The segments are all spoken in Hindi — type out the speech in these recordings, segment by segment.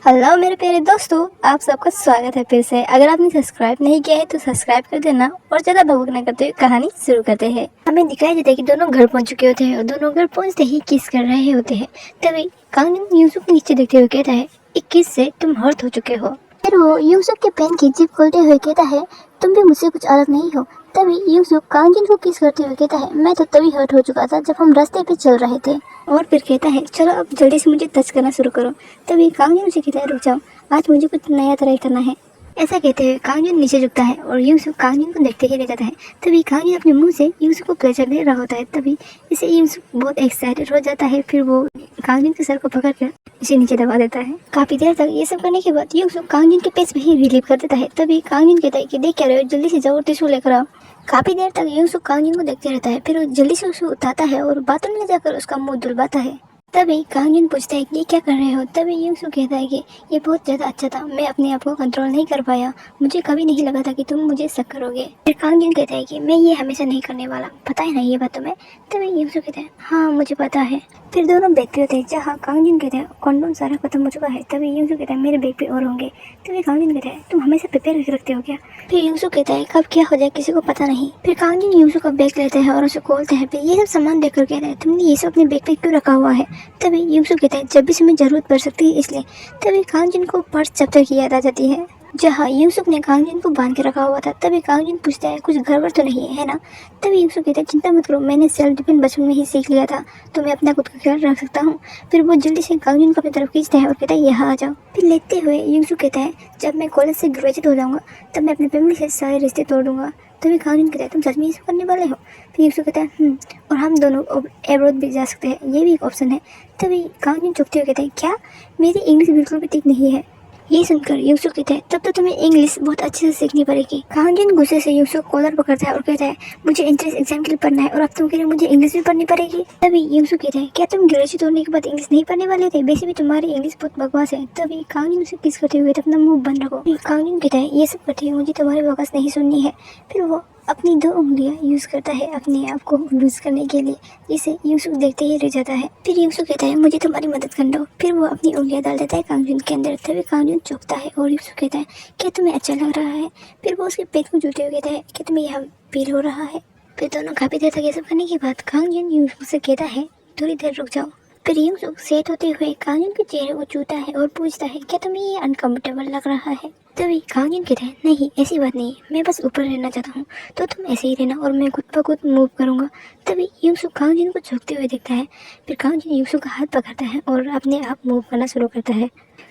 हेलो मेरे प्यारे दोस्तों, आप सबका स्वागत है फिर से। अगर आपने सब्सक्राइब नहीं किया है तो सब्सक्राइब कर देना और ज़्यादा बकबक न करते हुए कहानी शुरू करते हैं। हमें दिखाई देता है कि दोनों घर पहुंच चुके होते हैं और दोनों घर पहुंचते ही किस कर रहे होते हैं। तभी कांगन यूसुफ नीचे देखते हुए कहता है, 21 से तुम हर्ट हो चुके हो। फिर वो यूसुफ के पेन की जिप खोलते हुए कहता है, तुम भी मुझसे कुछ अलग नहीं हो। तभी यूसुफ कांगन को किस करते हुए कहता है, मैं तो तभी हर्ट हो चुका था जब हम रास्ते पे चल रहे थे। और फिर कहता है, चलो अब जल्दी से मुझे टच करना शुरू करो। तभी कांगन उसे कहता है, रुक जाओ, आज मुझे कुछ नया ट्राई करना है। ऐसा कहते हुए कांगन नीचे झुकता है और यूसुफ कांगन को देखते ही रह जाता है। तभी कांगन अपने मुंह से यूसुफ को प्लेजर दे रहा होता है। तभी इसे यूसुफ बहुत एक्साइटेड हो जाता है। फिर वो कांगन के सर को पकड़कर इसे नीचे दबा देता है। काफी देर तक ये सब करने के बाद यूसुफ कांगन के पेट में ही रिलीव कर देता है। तभी कांगन कहता है कि देख क्या रहे हो, जल्दी से जाओ टिश्यू लेकर आओ। काफी देर तक यूसुफ कांगन को देखते रहता है। फिर वो जल्दी से उसे उठाता है और बाथरूम में जाकर उसका मुंह धुलवाता है। तभी कांगन पूछता है कि ये क्या कर रहे हो। तभी यूसुफ कहता है कि ये बहुत ज़्यादा अच्छा था, मैं अपने आप को कंट्रोल नहीं कर पाया, मुझे कभी नहीं लगा था कि तुम मुझे शक करोगे। फिर कांगन कहता है कि मैं ये हमेशा नहीं करने वाला, पता है ना ये बात तुम्हें। तभी यूसुफ कहता है, हाँ मुझे पता है। फिर दोनों बैठते होते हैं जहाँ कांगन कहता है कॉन्डोम सारा खत्म हो चुका है। तभी यूसुफ कहता है मेरे बैग पे और होंगे। तभी कांगन कहता है तुम हमेशा प्रिपेयर करके रखते हो क्या। फिर यूसुफ कहता है कब क्या हो जाए किसी को पता नहीं। फिर कांगन यूसुफ का बैग लेता है और उसे खोलते हैं। फिर ये सब सामान देखकर कहता है तुमने ये सब अपने बैग पे क्यों रखा हुआ है। तभी यूसुफ कहता है जब भी तुम्हें जरूरत पड़ सकती है इसलिए। तभी कांगन को पर्स चैप्टर की याद आ जाती है जहाँ यूसुफ ने कांगन को बांध के रखा हुआ था। तभी कांगन पूछता है कुछ गड़बड़ तो नहीं है ना। तभी यूसुफ कहता है चिंता मत करो, मैंने सेल्फ डिफेंस बचपन में ही सीख लिया था, तो मैं अपना खुद का ख्याल रख सकता हूँ। फिर वो जल्दी से कांगन को अपनी तरफ खींचता है और कहता है यहाँ आ जाओ। फिर लेटते हुए यूसुफ कहता है जब मैं कॉलेज से ग्रेजुएट हो जाऊँगा तब मैं अपनी फैमिली से सारे रिश्ते तोड़ दूंगा। तभी कांगन कहता है तुम सच में ये सब करने वाले हो। फिर यूसुफ कहता है और हम दोनों एब्रॉड भी जा सकते हैं, ये भी एक ऑप्शन है। तभी कांगन चुपते हुए कहता है क्या, मेरी इंग्लिश बिल्कुल भी ठीक नहीं है। ये सुनकर यूसुफ कहता है तब तो तुम्हें इंग्लिश बहुत अच्छे से सीखनी पड़ेगी। कांगन गुस्से से यूसुफ कॉलर पकड़ता है और कहता है मुझे एंट्रेंस एग्जाम के लिए पढ़ना है और अब तुम कह रहे हो मुझे इंग्लिश भी पढ़नी पड़ेगी। तभी यूसुफ कहता है क्या तुम ग्रेजुएट होने के बाद इंग्लिश नहीं पढ़ने वाले थे, वैसे भी तुम्हारी इंग्लिश बहुत बकवास है। तभी कांगन उसे किस करते हुए अपना मुंह बंद रखो। कांगन कहता है ये सब करते हुए मुझे तुम्हारी बकवास नहीं सुननी है। फिर वो अपनी 2 उंगलियां यूज करता है अपने आप को लूज करने के लिए, जिसे यूसुफ देखते ही रह जाता है। फिर यूसुफ कहता है मुझे तुम्हारी मदद कर दो। फिर वो अपनी उंगलियां डाल देता है कांगन के अंदर। तभी कांगन चौंकता है और यूसुफ कहता है क्या तुम्हें अच्छा लग रहा है। फिर वो उसके पेट को छूते हुए कहता है कि तुम्हें यह फील हो रहा है। फिर दोनों काफी देर तक ये सब करने के बाद कांगन यूसुफ से कहता है थोड़ी देर रुक जाओ। फिर यूसुफ सेट होते हुए कांगन के चेहरे को छूता है और पूछता है क्या तुम्हें ये अनकंफर्टेबल लग रहा है। तभी कांगन कहता है नहीं ऐसी बात नहीं, मैं बस ऊपर रहना चाहता हूँ, तो तुम ऐसे ही रहना और मैं खुद ब खुद मूव करूँगा। तभी यूसुफ कांगन को झुकते हुए देखता है। फिर कांगन यूसुफ का हाथ पकड़ता है और अपने आप मूव करना शुरू करता है।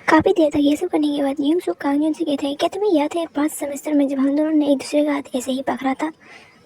काफ़ी देर तक ये सब करने के बाद यूसुफ कांगन से कहता है क्या तुम्हें याद है 5 सेमेस्टर में जब हम दोनों ने एक दूसरे का हाथ ऐसे ही पकड़ा था।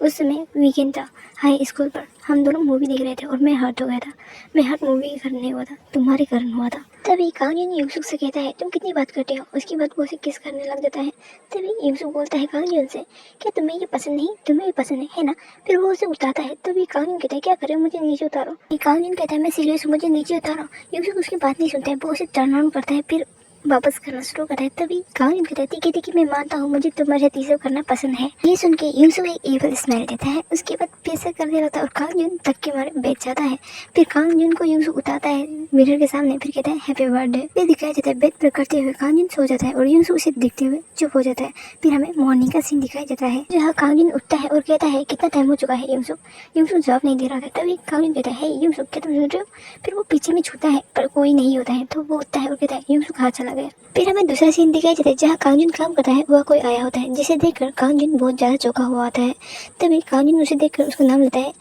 उस समय वीकेंड था हाई स्कूल पर, हम दोनों मूवी देख रहे थे और मैं हर्ट हो गया था। मैं हर्ट मूवी के कारण नहीं हुआ था, तुम्हारे कारण हुआ था। तभी कांगन यूसुफ से कहता है तुम कितनी बात करते हो। उसके बाद वो उसे किस करने लग जाता है। तभी यूसुफ बोलता है कांगन से क्या तुम्हें ये पसंद नहीं, तुम्हें भी पसंद है ना। फिर वो उसे उठाता है। तभी कांगन कहता है क्या करे, मुझे नीचे उतारो। कांगन कहता है मैं सीरियस हूँ, मुझे नीचे उतारो। यूसुफ उसकी बात नहीं सुनता है, वो उसे टर्न ऑन करता है। फिर वापस करना शुरू करता है। तभी कांगन कहता है ठीक है मैं मानता हूँ, मुझे तुम्हारे साथ ये सब करना पसंद है। ये सुन के यूसुफ एक एविल स्माइल देता है। उसके बाद फिर से करने लगता है और कांगन तक के मारे बैठ जाता है। फिर कांगन को यूसुफ उठाता है मिरर के सामने, फिर कहता है हैप्पी बर्थडे। फिर दिखाया जाता है बेड पर करते हुए कांगन सो जाता है और यूसुफ उसे देखते हुए चुप हो जाता है। फिर हमें मॉर्निंग का सीन दिखाया जाता है जहाँ कांगन उठता है और कहता है कितना टाइम हो चुका है यूसुफ। यूसुफ जवाब नहीं दे रहा था। तभी कांगन कहता है यूसुफ क्या तुम सुन रहे हो। फिर वो पीछे में छूता है पर कोई नहीं होता है, तो वो उठता है और कहता है यूसुफ कहाँ चला गया। फिर हमें दूसरा सीन दिखाई जाता है जहाँ कांगन काम करता है, वह कोई आया होता है जिसे देखकर कांगन बहुत ज़्यादा चौंका हुआ आता है। तभी कांगन उसे देखकर उसका नाम लेता है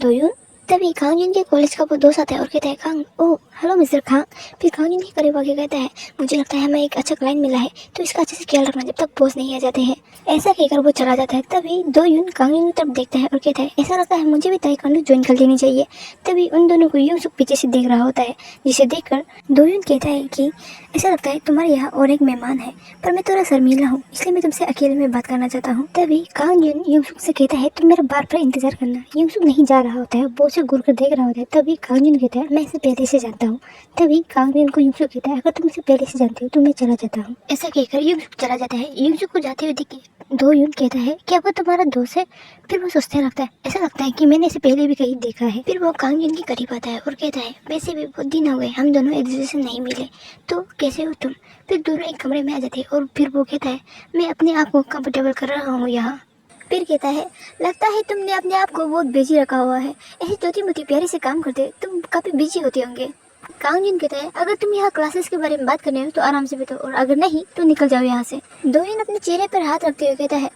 दोयुन। तभी कांगन के कॉलेज का वो दोस्त आता है और कहता है कांग ओह हेलो मिस्टर खांग। फिर कांगन के करीब आके कहता है मुझे लगता है हमें एक अच्छा क्लाइंट मिला है, तो इसका अच्छे से ख्याल रखना जब तक बॉस नहीं आ जाते हैं। ऐसा कहकर वो चला जाता है। तभी दोयुन कांगन की तरफ देखता है और कहता है ऐसा लगता है मुझे भी ताइक्वांडो ज्वाइन कर लेनी चाहिए। तभी उन दोनों को यूसुफ पीछे से देख रहा होता है, जिसे देखकर दोयुन कहता है कि ऐसा लगता है तुम्हारे यहाँ और एक मेहमान है, पर मैं थोड़ा शर्मीला हूँ इसलिए मैं तुमसे अकेले में बात करना चाहता हूँ। तभी कांगन यूसुफ से कहता है तुम मेरा बार बार इंतजार करना। यूसुफ नहीं जा रहा होता है, वो उसे घूर कर देख रहा होता है। तभी कांगन कहता है मैं इसे पहले से जानता हूँ। तभी कांगन को यूसुफ कहता है अगर तुम इसे पहले से जानते हो तो मैं चला जाता हूँ। ऐसा कहकर यूसुफ चला जाता है। यूसुफ को जाते हुए देख के दोयुन कहता है क्या वो तुम्हारा दोस्त है? फिर वो सोचने लगता है, ऐसा लगता है कि मैंने इसे पहले भी कहीं देखा है। फिर वो कांगजुन के करीब आता है और कहता है वैसे भी बहुत दिन हो गए हम दोनों एक दूसरे से नहीं मिले, तो कैसे हो तुम? फिर दोनों एक कमरे में आ जाते हैं और फिर वो कहता है मैं अपने आप को कंफर्टेबल कर रहा हूँ यहाँ। फिर कहता है लगता है तुमने अपने आप को बहुत बिजी रखा हुआ है, ऐसी छोटी मोटी प्यारी से काम करते तुम काफ़ी बिजी होते होंगे। कांगजिन कहता है अगर तुम यहाँ क्लासेस के बारे में बात करने हो तो आराम से बैठो, और अगर नहीं तो निकल जाओ यहाँ से। दोइन अपने चेहरे पर हाथ रखते हुए कहता है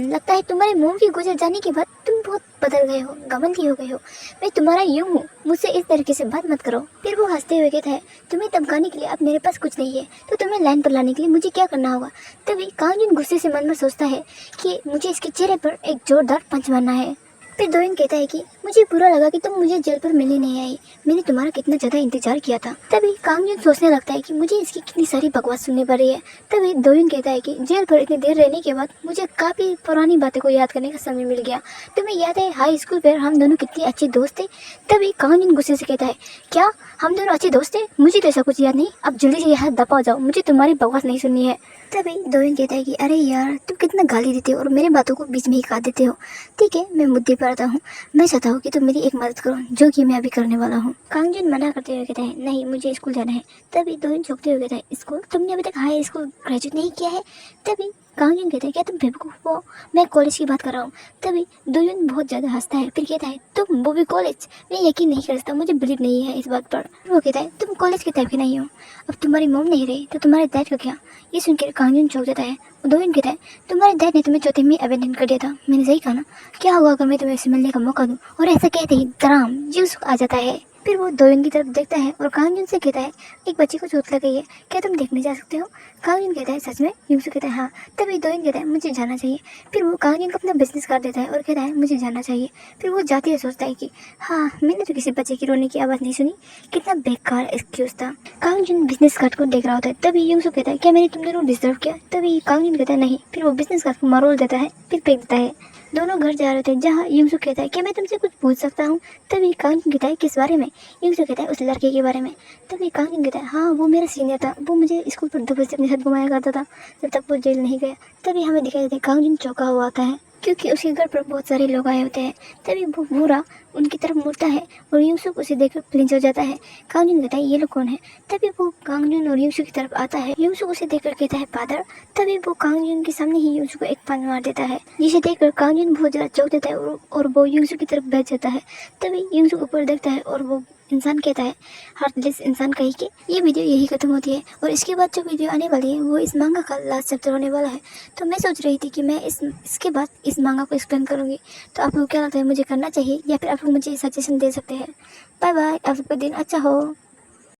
लगता है तुम्हारे मुंह की गुजर जाने के बाद तुम बहुत बदल गए हो, घमंडी हो गए हो। मैं तुम्हारा यूं हूँ, मुझसे इस तरीके से बात मत करो। फिर वो हंसते हुए कहता है तुम्हें धमकाने के लिए अब मेरे पास कुछ नहीं है, तो तुम्हें लाइन पर लाने के लिए मुझे क्या करना होगा? तभी कांगजिन गुस्से से मन में सोचता है कि मुझे इसके चेहरे पर एक जोरदार पंच मारना है। फिर दोइन कहता है कि मुझे बुरा लगा कि तुम मुझे जेल पर मिलने नहीं आई, मैंने तुम्हारा कितना ज़्यादा इंतजार किया था। तभी कांगजुन सोचने लगता है कि मुझे इसकी कितनी सारी बकवास सुननी पड़ रही है। तभी दोइन कहता है कि जेल पर इतनी देर रहने के बाद मुझे काफ़ी पुरानी बातें को याद करने का समय मिल गया। तुम्हें याद है हाई स्कूल पर हम दोनों कितने अच्छे दोस्त थे? तभी कांगजुन गुस्से से कहता है क्या हम दोनों अच्छे दोस्त थे? मुझे तो ऐसा कुछ याद नहीं, अब जल्दी से यहाँ दफा हो जाओ, मुझे तुम्हारी बकवास नहीं सुननी है। तभी दोइन कहता है कि अरे यार तुम कितना गाली देते हो और मेरे बातों को बीच में ही काट देते हो। ठीक है मैं मुद्दे पर आता हूँ, मैं चाहता हूँ कि तुम मेरी एक मदद करो, जो कि मैं अभी करने वाला हूँ। कांगजुन मना करते हुए कहता है नहीं मुझे स्कूल जाना है। तभी दोइन झुकते हुए कहता है स्कूल? तुमने अभी तक हाई स्कूल ग्रेजुएट नहीं किया है? तभी कांगजुन कहता है क्या तुम बेवकूफ़ हो, मैं कॉलेज की बात कर रहा हूँ। तभी दोयुन बहुत ज़्यादा हंसता है, फिर कहता है तुम वो भी कॉलेज? मैं यकीन नहीं कर सकता, मुझे बिलीव नहीं है इस बात पर। वो कहता है तुम कॉलेज के टाइप के नहीं हो, अब तुम्हारी मॉम नहीं रही तो तुम्हारे डैड का क्या? ये सुनकर कांगजुन चौंक जाता है। दोयुन कहता है तुम्हारे डैड ने तुम्हें चौथे में अबेंडन कर दिया था, मैंने सही कहा ना? क्या होगा अगर मैं तुम्हें इससे मिलने का मौका दूँ? और ऐसा कहते ही दराम यूसुफ आ जाता है। फिर वो दोयुन की तरफ देखता है और कांगजुन से कहता है एक बच्ची को चोट लग गई है, क्या तुम देखने जा सकते हो? कांगजुन कहता है सच में? यूसुफ कहता है हाँ। तभी दोयुन कहता है मुझे जाना चाहिए। फिर वो कांगजुन को अपना बिजनेस कार्ड देता है और कहता है मुझे जाना चाहिए। फिर वो जाते हुए सोचता है कि हाँ मैंने तो किसी बच्चे की रोने की आवाज़ नहीं सुनी, कितना बेकार एक्सक्यूज था। कांगजुन बिजनेस कार्ड को देख रहा होता है। तभी यूसुफ कहता है क्या मैंने तुम दोनों डिजर्व किया? तभी कांगजुन कहता है नहीं। फिर वो बिजनेस कार्ड को मरोड़ देता है, फिर फेंक देता है। दोनों घर जा रहे थे जहाँ यूसुफ कहता है क्या मैं तुमसे कुछ पूछ सकता हूँ? तभी कांगजुन कहता है किस बारे में? यूसुफ कहता है उस लड़के के बारे में। तभी कांगजुन कहता है हाँ वो मेरा सीनियर था, वो मुझे स्कूल पर दफे से अपने साथ घुमाया करता था जब तक वो जेल नहीं गया। तभी हमें दिखाई देता है कांगजुन चौंका हुआ आता है क्योंकि उसके घर पर बहुत सारे लोग आए होते हैं। तभी वो बूढ़ा उनकी तरफ मुड़ता है और यूसुफ उसे देखकर फ्लिंच हो जाता है। कांगजुन कहता है ये लोग कौन है? तभी वो कांगजुन और यूसुफ की तरफ आता है। यूसुफ उसे देखकर कहता है फादर। तभी वो कांगजुन के सामने ही यूसुफ को एक पान मार देता है, जिसे देखकर कांगजुन बहुत ज़्यादा चौंक देता है और वो यूसुफ की तरफ बैठ जाता है। तभी यूसुफ ऊपर देखता है और वो इंसान कहता है हार्टलेस इंसान कहीं के। ये वीडियो यही खत्म होती है और इसके बाद जो वीडियो आने वाली है वो इस मांगा का लास्ट चैप्टर होने वाला है। तो मैं सोच रही थी कि मैं इसके बाद इस मांगा को एक्सप्लेन करूँगी। तो आप लोग क्या लगता है मुझे करना चाहिए या फिर आप लोग मुझे सजेशन दे सकते हैं? बाय बाय, आप सबका दिन अच्छा हो।